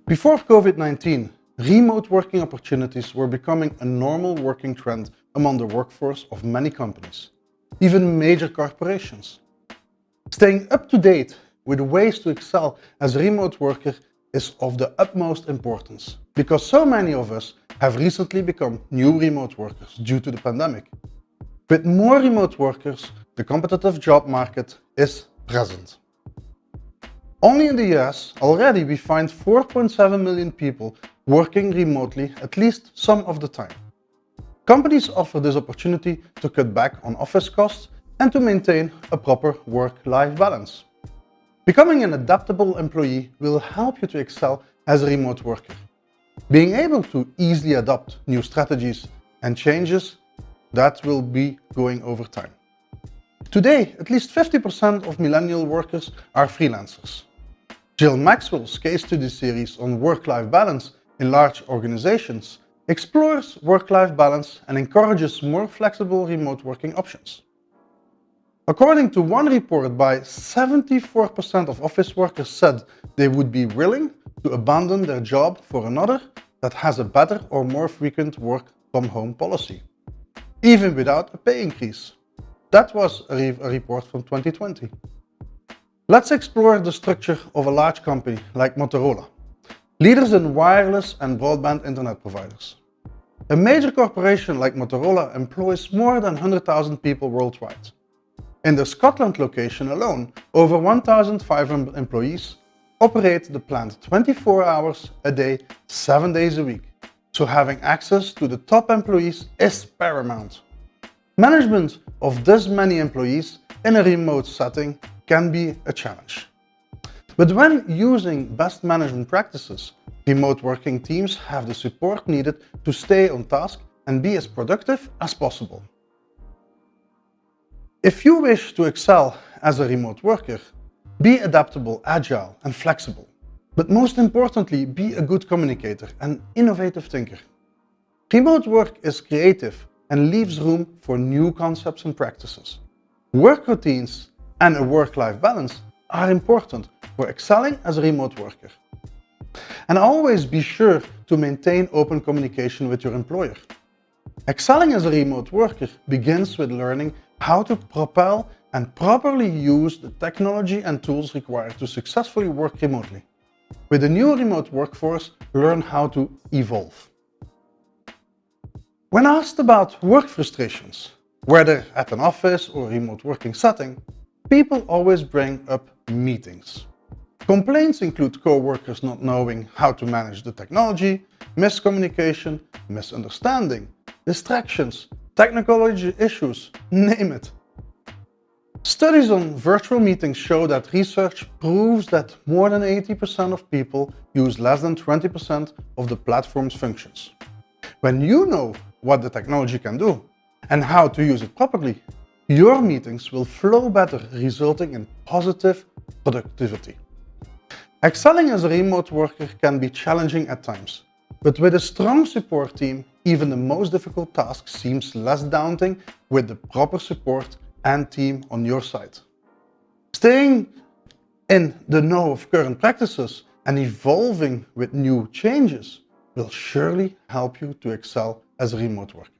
Before COVID-19, remote working opportunities were becoming a normal working trend among the workforce of many companies, even major corporations. Staying up to date with ways to excel as a remote worker is of the utmost importance, because so many of us have recently become new remote workers due to the pandemic. With more remote workers, the competitive job market is present. Only in the US, already we find 4.7 million people working remotely at least some of the time. Companies offer this opportunity to cut back on office costs and to maintain a proper work-life balance. Becoming an adaptable employee will help you to excel as a remote worker. Being able to easily adopt new strategies and changes, that will be going over time. Today, at least 50% of millennial workers are freelancers. Jill Maxwell's case study series on work-life balance in large organizations explores work-life balance and encourages more flexible remote working options. According to one report, by 74% of office workers said they would be willing to abandon their job for another that has a better or more frequent work from home policy, even without a pay increase. That was a report from 2020. Let's explore the structure of a large company like Motorola, leaders in wireless and broadband internet providers. A major corporation like Motorola employs more than 100,000 people worldwide. In the Scotland location alone, over 1,500 employees operate the plant 24 hours a day, 7 days a week, so having access to the top employees is paramount. Management of this many employees in a remote setting can be a challenge. But when using best management practices, remote working teams have the support needed to stay on task and be as productive as possible. If you wish to excel as a remote worker, be adaptable, agile, and flexible. But most importantly, be a good communicator and innovative thinker. Remote work is creative and leaves room for new concepts and practices. Work routines and a work-life balance are important for excelling as a remote worker. And always be sure to maintain open communication with your employer. Excelling as a remote worker begins with learning how to propel and properly use the technology and tools required to successfully work remotely. With the new remote workforce, learn how to evolve. When asked about work frustrations, whether at an office or remote working setting, people always bring up meetings. Complaints include co-workers not knowing how to manage the technology, miscommunication, misunderstanding, distractions, technical issues, name it. Studies on virtual meetings show that research proves that more than 80% of people use less than 20% of the platform's functions. When you know what the technology can do and how to use it properly, your meetings will flow better, resulting in positive productivity. Excelling as a remote worker can be challenging at times, but with a strong support team, even the most difficult tasks seems less daunting with the proper support and team on your side. Staying in the know of current practices and evolving with new changes will surely help you to excel as a remote worker.